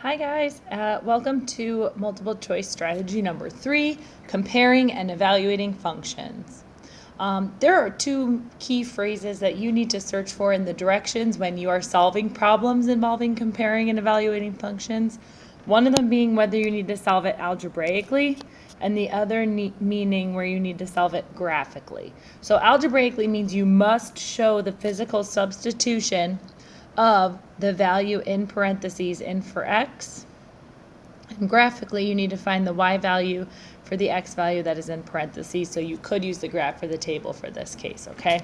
Hi guys, welcome to multiple choice strategy number 3, comparing and evaluating functions. There are two key phrases that you need to search for in the directions when you are solving problems involving comparing and evaluating functions. One of them being whether you need to solve it algebraically, and the other meaning where you need to solve it graphically. So algebraically means you must show the physical substitution of the value in parentheses in for x. And graphically, you need to find the y value for the x value that is in parentheses. So you could use the graph for the table for this case, okay?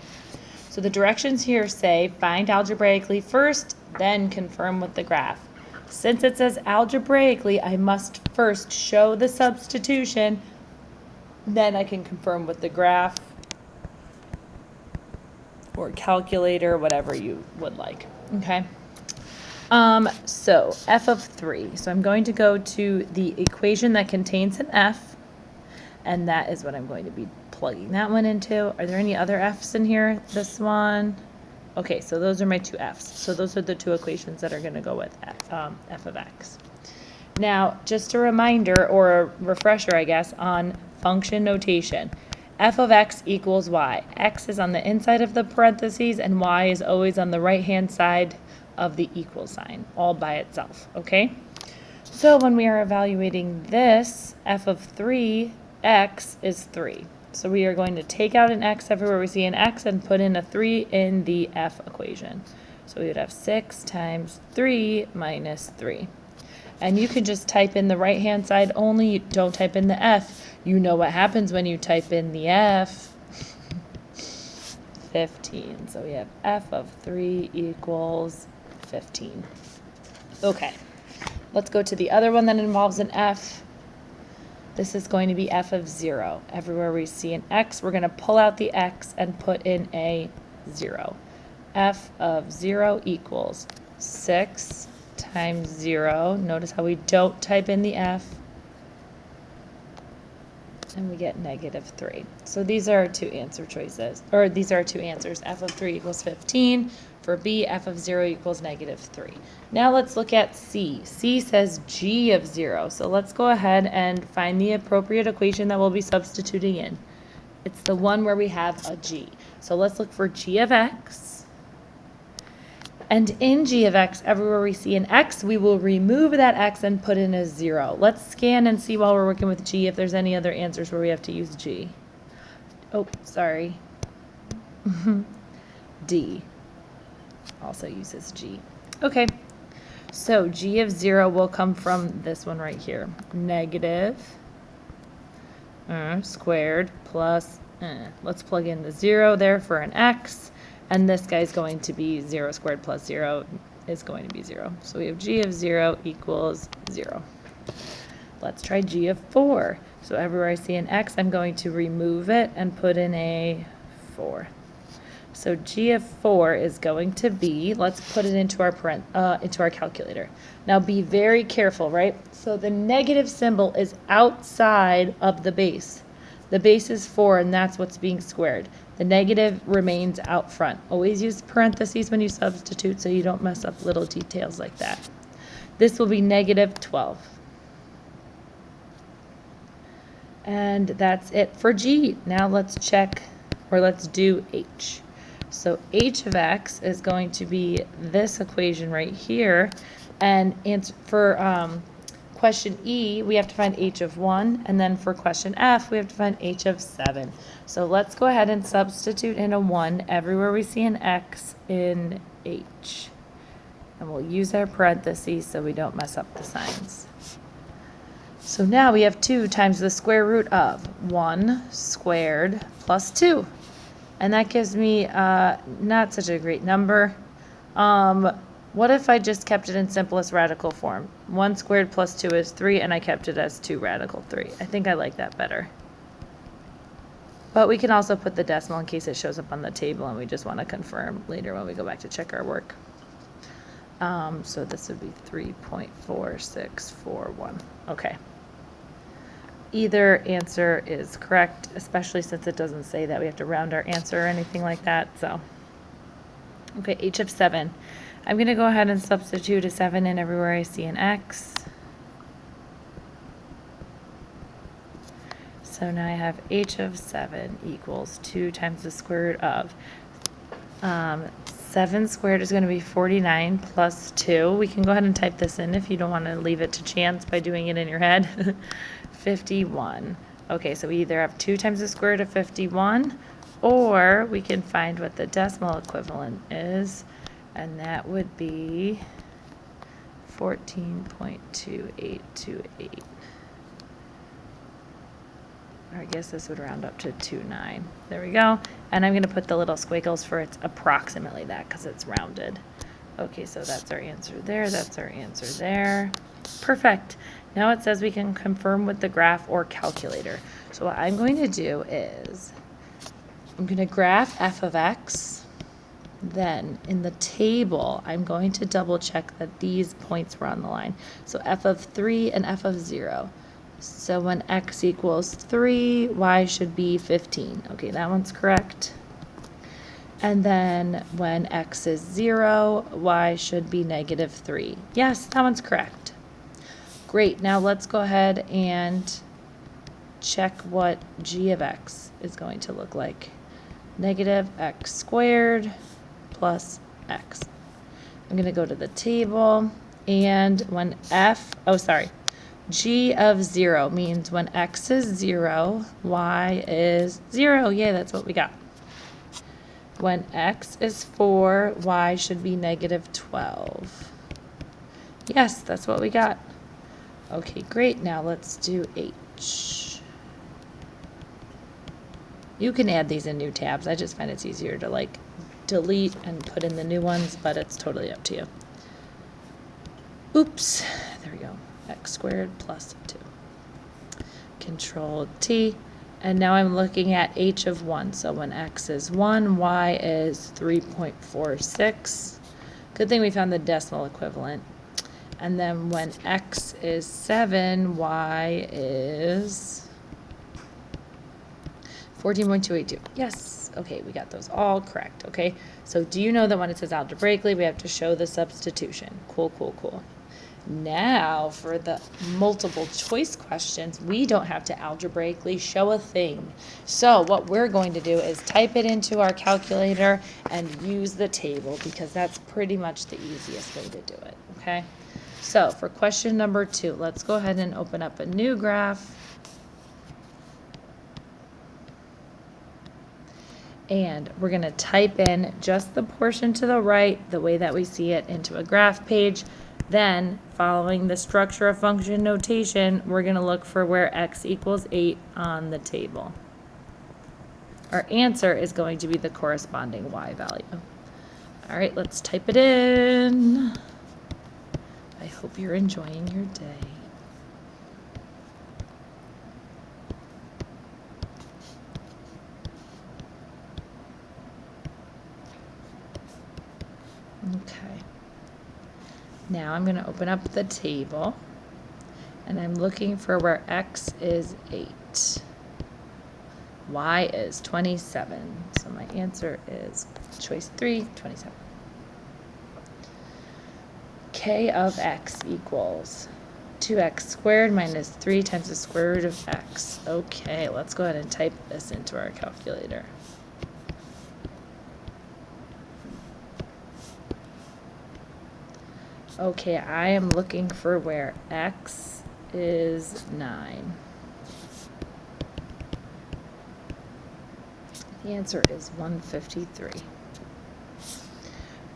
So the directions here say find algebraically first, then confirm with the graph. Since it says algebraically, I must first show the substitution, then I can confirm with the graph or calculator, whatever you would like. Okay. So f of 3. So I'm going to go to the equation that contains an f, and that is what I'm going to be plugging that one into. Are there any other f's in here? This one. Okay, so those are my two f's. So those are the two equations that are going to go with f of x. Now, just a reminder or a refresher, I guess, on function notation. F of x equals y. X is on the inside of the parentheses, and y is always on the right-hand side of the equal sign, all by itself, okay? So when we are evaluating this, f of 3, x is 3. So we are going to take out an x everywhere we see an x and put in a 3 in the f equation. So we would have 6 times 3 minus 3. And you can just type in the right-hand side only, don't type in the f. You know what happens when you type in the f. 15. So we have f of 3 equals 15. Okay, let's go to the other one that involves an f. This is going to be f of 0. Everywhere we see an x, we're going to pull out the x and put in a 0. F of 0 equals 6 times 0. Notice how we don't type in the f. And we get negative 3. So these are our two answer choices, or these are our two answers. F of 3 equals 15. For B, f of 0 equals negative 3. Now let's look at C. C says g of 0. So let's go ahead and find the appropriate equation that we'll be substituting in. It's the one where we have a g. So let's look for g of x. And in g of x, everywhere we see an x, we will remove that x and put in a 0. Let's scan and see while we're working with g if there's any other answers where we have to use g. Oh, sorry. D also uses g. Okay, so g of 0 will come from this one right here. Negative squared plus, let's plug in the 0 there for an x. And this guy's going to be 0 squared plus 0 is going to be 0. So we have g of 0 equals 0. Let's try g of 4. So everywhere I see an x, I'm going to remove it and put in a 4. So g of 4 is going to be, let's put it into our calculator. Now be very careful, right? So the negative symbol is outside of the base. The base is 4, and that's what's being squared. The negative remains out front. Always use parentheses when you substitute so you don't mess up little details like that. This will be negative 12. And that's it for G. Now let's check, or let's do H. So H of x is going to be this equation right here. And for question E, we have to find h of 1, and then for question F, we have to find h of 7. So let's go ahead and substitute in a 1 everywhere we see an x in h. And we'll use our parentheses so we don't mess up the signs. So now we have 2 times the square root of 1 squared plus 2. And that gives me not such a great number. What if I just kept it in simplest radical form? 1 squared plus 2 is 3, and I kept it as 2 radical 3. I think I like that better. But we can also put the decimal in case it shows up on the table and we just want to confirm later when we go back to check our work. So this would be 3.4641. Okay. Either answer is correct, especially since it doesn't say that we have to round our answer or anything like that. So, okay, h of 7. I'm going to go ahead and substitute a 7 in everywhere I see an x. So now I have h of 7 equals 2 times the square root of 7 squared is going to be 49 plus 2. We can go ahead and type this in if you don't want to leave it to chance by doing it in your head. 51. Okay, so we either have 2 times the square root of 51, or we can find what the decimal equivalent is, and that would be 14.2828. Or I guess this would round up to 29. There we go. And I'm going to put the little squiggles for it's approximately that because it's rounded. Okay, so that's our answer there. That's our answer there. Perfect. Now it says we can confirm with the graph or calculator. So what I'm going to do is I'm going to graph f of x. Then in the table, I'm going to double check that these points were on the line. So f of 3 and f of 0. So when x equals 3, y should be 15. Okay, that one's correct. And then when x is 0, y should be negative 3. Yes, that one's correct. Great, now let's go ahead and check what g of x is going to look like. Negative x squared plus x. I'm going to go to the table, and when g of 0 means when x is 0, y is 0. Yay, that's what we got. When x is 4, y should be negative 12. Yes, that's what we got. Okay, great. Now let's do h. You can add these in new tabs. I just find it's easier to like delete and put in the new ones, but it's totally up to you. Oops, there we go. X squared plus 2. Control T. And now I'm looking at h of 1. So when x is 1, y is 3.46. Good thing we found the decimal equivalent. And then when x is 7, y is 14.282. Yes. Okay, we got those all correct. Okay. So do you know that when it says algebraically, we have to show the substitution? Cool, cool, cool. Now, for the multiple choice questions, we don't have to algebraically show a thing. So what we're going to do is type it into our calculator and use the table, because that's pretty much the easiest way to do it, okay? So for question number 2, let's go ahead and open up a new graph. And we're going to type in just the portion to the right, the way that we see it, into a graph page. Then, following the structure of function notation, we're going to look for where x equals 8 on the table. Our answer is going to be the corresponding y value. All right, let's type it in. I hope you're enjoying your day. Okay. Now I'm going to open up the table, and I'm looking for where x is 8. Y is 27. So my answer is choice 3, 27. K of x equals 2x squared minus 3 times the square root of x. Okay, let's go ahead and type this into our calculator. Okay, I am looking for where x is 9. The answer is 153.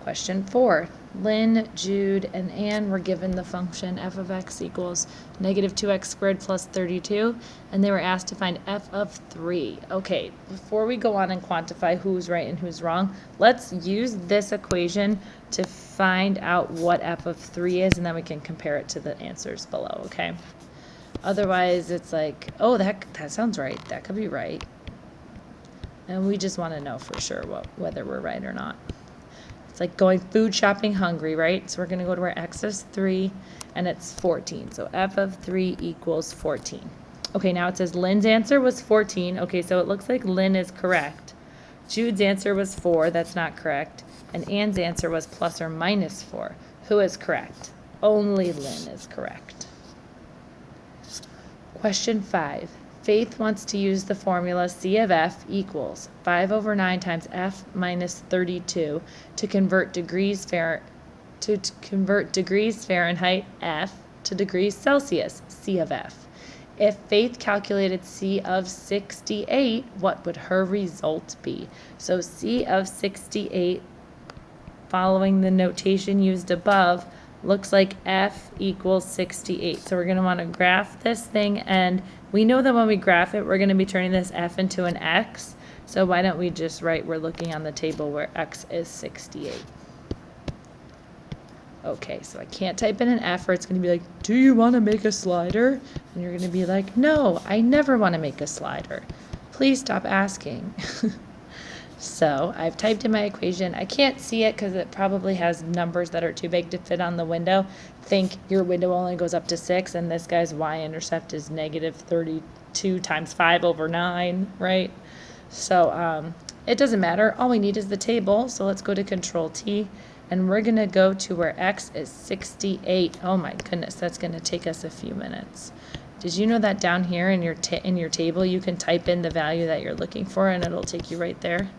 Question 4. Lynn, Jude, and Anne were given the function f of x equals negative 2x squared plus 32, and they were asked to find f of 3. Okay, before we go on and quantify who's right and who's wrong, let's use this equation to find out what f of 3 is, and then we can compare it to the answers below, okay? Otherwise, it's like, oh, that sounds right. That could be right. And we just want to know for sure whether we're right or not. It's like going food shopping hungry, right? So we're going to go to where x is 3, and it's 14. So f of 3 equals 14. Okay, now it says Lynn's answer was 14. Okay, so it looks like Lynn is correct. Jude's answer was 4. That's not correct. And Ann's answer was plus or minus 4. Who is correct? Only Lynn is correct. Question 5. Faith wants to use the formula C of F equals 5/9 times F minus 32 to convert degrees Fahrenheit F to degrees Celsius C of F. If Faith calculated C of 68, what would her result be? So C of 68, following the notation used above, looks like F equals 68. So we're going to want to graph this thing, and we know that when we graph it, we're going to be turning this F into an X. So why don't we just write, we're looking on the table where X is 68. Okay, so I can't type in an F, or it's going to be like, do you want to make a slider? And you're going to be like, no, I never want to make a slider. Please stop asking. So I've typed in my equation. I can't see it because it probably has numbers that are too big to fit on the window. Think your window only goes up to 6, and this guy's y-intercept is negative 32 times 5/9, right? So it doesn't matter. All we need is the table. So let's go to Control T, and we're going to go to where X is 68. Oh my goodness, that's going to take us a few minutes. Did you know that down here in your table you can type in the value that you're looking for, and it'll take you right there?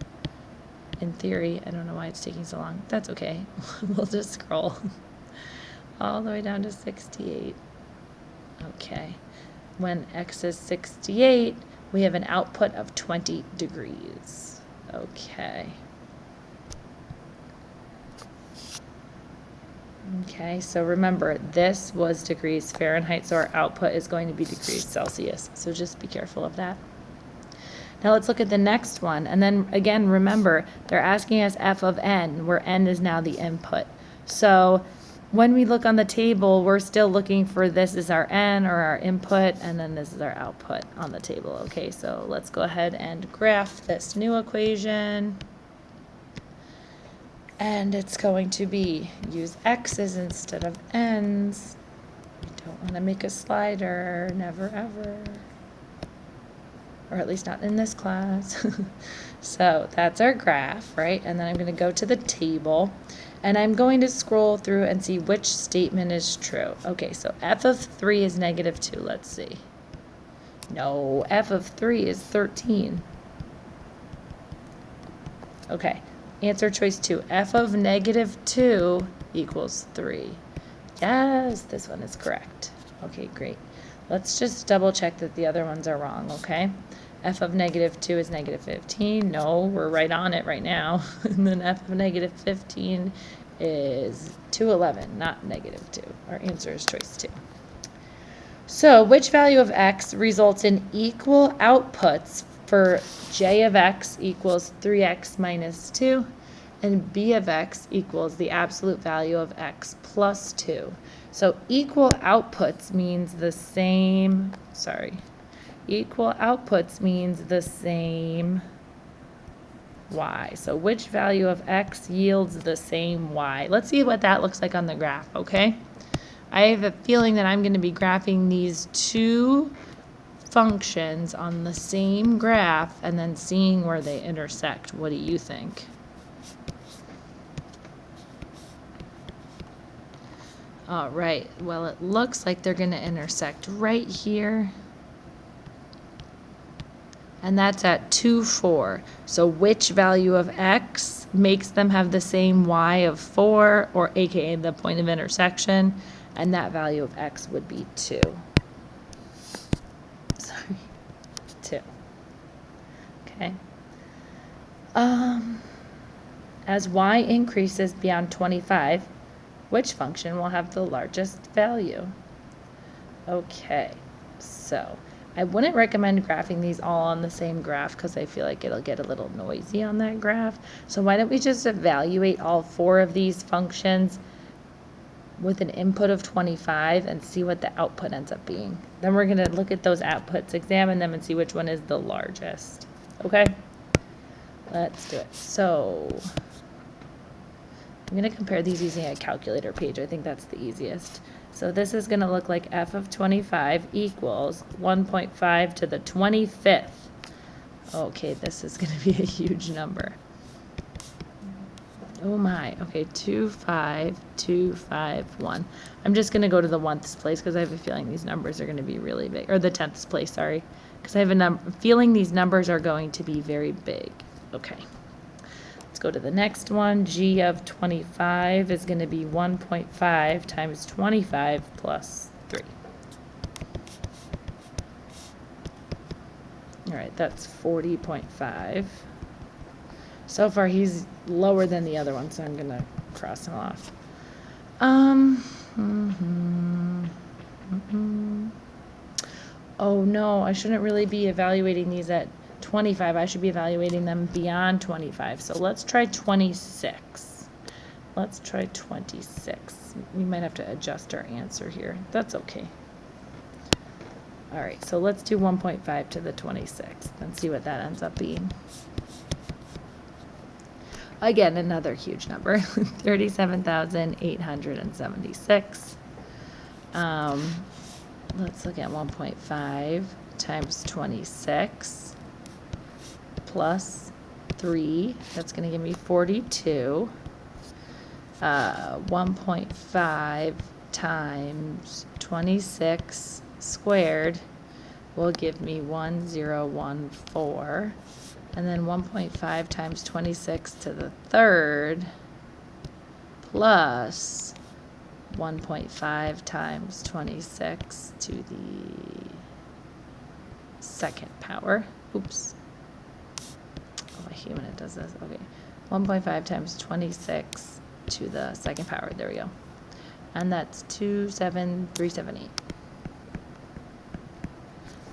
In theory. I don't know why it's taking so long. That's okay. We'll just scroll all the way down to 68. Okay. When X is 68, we have an output of 20 degrees. Okay. Okay, so remember, this was degrees Fahrenheit, so our output is going to be degrees Celsius. So just be careful of that. Now let's look at the next one. And then again, remember, they're asking us F of n, where n is now the input. So when we look on the table, we're still looking for this is our n, or our input, and then this is our output on the table. Okay, so let's go ahead and graph this new equation. And it's going to be use x's instead of n's. We don't want to make a slider, never ever. Or at least not in this class. So that's our graph, right? And then I'm going to go to the table, and I'm going to scroll through and see which statement is true. Okay, so f of 3 is negative 2. Let's see. No, f of 3 is 13. Okay, answer choice 2. F of negative 2 equals 3. Yes, this one is correct. Okay, great. Let's just double check that the other ones are wrong, okay? F of negative 2 is negative 15. No, we're right on it right now. And then f of negative 15 is 211, not negative 2. Our answer is choice 2. So which value of x results in equal outputs for j of x equals 3x minus 2, and b of x equals the absolute value of x plus 2? So equal outputs means the same, equal outputs means the same y. So which value of x yields the same y? Let's see what that looks like on the graph, okay? I have a feeling that I'm going to be graphing these two functions on the same graph and then seeing where they intersect. What do you think? All right, well, it looks like they're going to intersect right here. And that's at 2, 4. So which value of x makes them have the same y of 4, or aka the point of intersection? And that value of x would be 2. 2. Okay. As y increases beyond 25, which function will have the largest value? Okay, so I wouldn't recommend graphing these all on the same graph because I feel like it'll get a little noisy on that graph. So why don't we just evaluate all 4 of these functions with an input of 25 and see what the output ends up being. Then we're going to look at those outputs, examine them, and see which one is the largest. Okay? Let's do it. So I'm going to compare these using a calculator page. I think that's the easiest. So this is going to look like f of 25 equals 1.5 to the 25th. Okay, this is going to be a huge number. Oh my, okay, 2, 5, 2, 5, 1. I'm just gonna go to the 1th place because I have a feeling these numbers are gonna be really big, or the 10th place, sorry. Because I have a feeling these numbers are going to be very big. Okay. Let's go to the next one. G of 25 is gonna be 1.5 times 25 plus 3. All right, that's 40.5. So far, he's lower than the other one, so I'm gonna cross him off. Oh no, I shouldn't really be evaluating these at 25. I should be evaluating them beyond 25. So let's try 26. Let's try 26. We might have to adjust our answer here. That's okay. All right, so let's do 1.5 to the 26th and see what that ends up being. Again, another huge number, 37,876. Let's look at 1.5 times 26 plus 3. That's going to give me 42. 1.5 times 26 squared will give me 1014. And then 1.5 times 26 to the 3rd plus 1.5 times 26 to the 2nd power. Oops. Oh, I hate when it does this. Okay. 1.5 times 26 to the 2nd power. There we go. And that's 27378.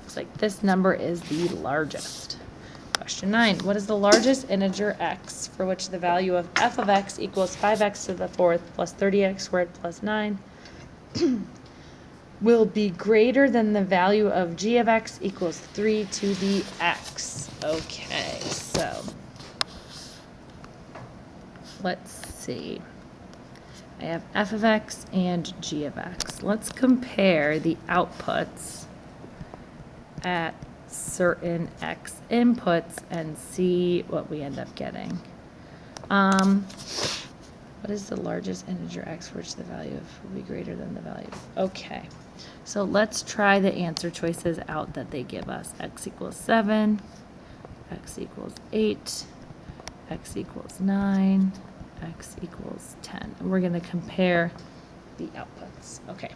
Looks like this number is the largest. Question 9. What is the largest integer x for which the value of f of x equals 5x to the 4th plus 30x squared plus 9 will be greater than the value of g of x equals 3 to the x? Okay, so let's see. I have f of x and g of x. Let's compare the outputs at certain x inputs and see what we end up getting. What is the largest integer x for which the value of will be greater than the value? Okay, so let's try the answer choices out that they give us. X equals 7, x equals 8, x equals 9, x equals 10. And we're going to compare the outputs. Okay.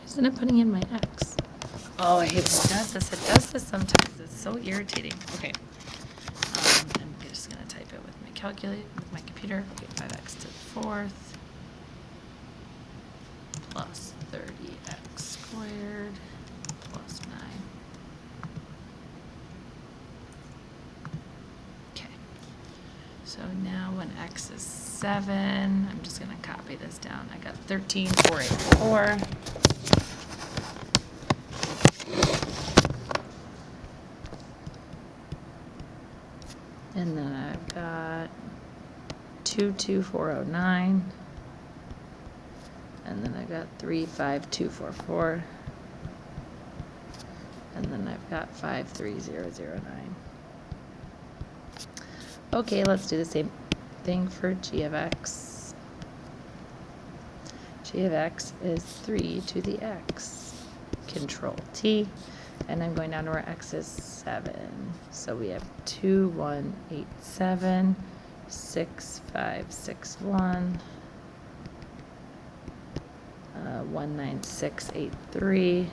Isn't it putting in my x? Oh, I hate when it does this. It does this sometimes. It's so irritating. Okay. I'm just going to type it with my calculator, with my computer. Okay, 5x to the 4th plus 30x squared plus 9. Okay. So now when x is 7, I'm just going to copy this down. I got 13,484. And then I've got 22409. And then I've got 35244. And then I've got 53009. Okay, let's do the same thing for g of x. G of x is 3 to the x. Control T. And I'm going down to where x is 7. So we have 2187, 6561, 19683,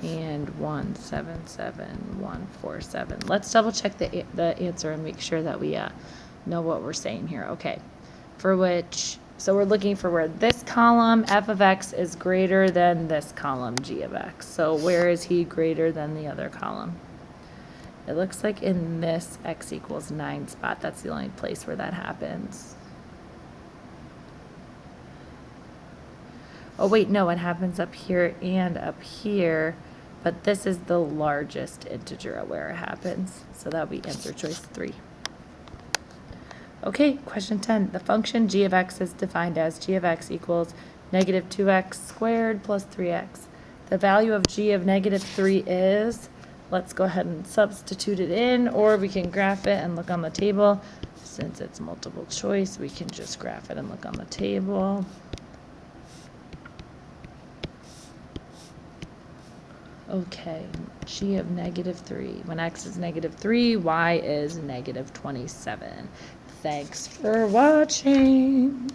and 177147. Let's double check the answer and make sure that we know what we're saying here. Okay, for which, so we're looking for where this column, f of x, is greater than this column, g of x. So where is he greater than the other column? It looks like in this x equals 9 spot. That's the only place where that happens. Oh wait, no, it happens up here and up here, but this is the largest integer at where it happens. So that would be answer choice 3. Okay, question 10. The function g of x is defined as g of x equals negative 2x squared plus 3x. The value of g of negative 3 is, let's go ahead and substitute it in, or we can graph it and look on the table. Since it's multiple choice, we can just graph it and look on the table. Okay, g of negative 3. When x is negative 3, y is negative 27. Thanks for watching.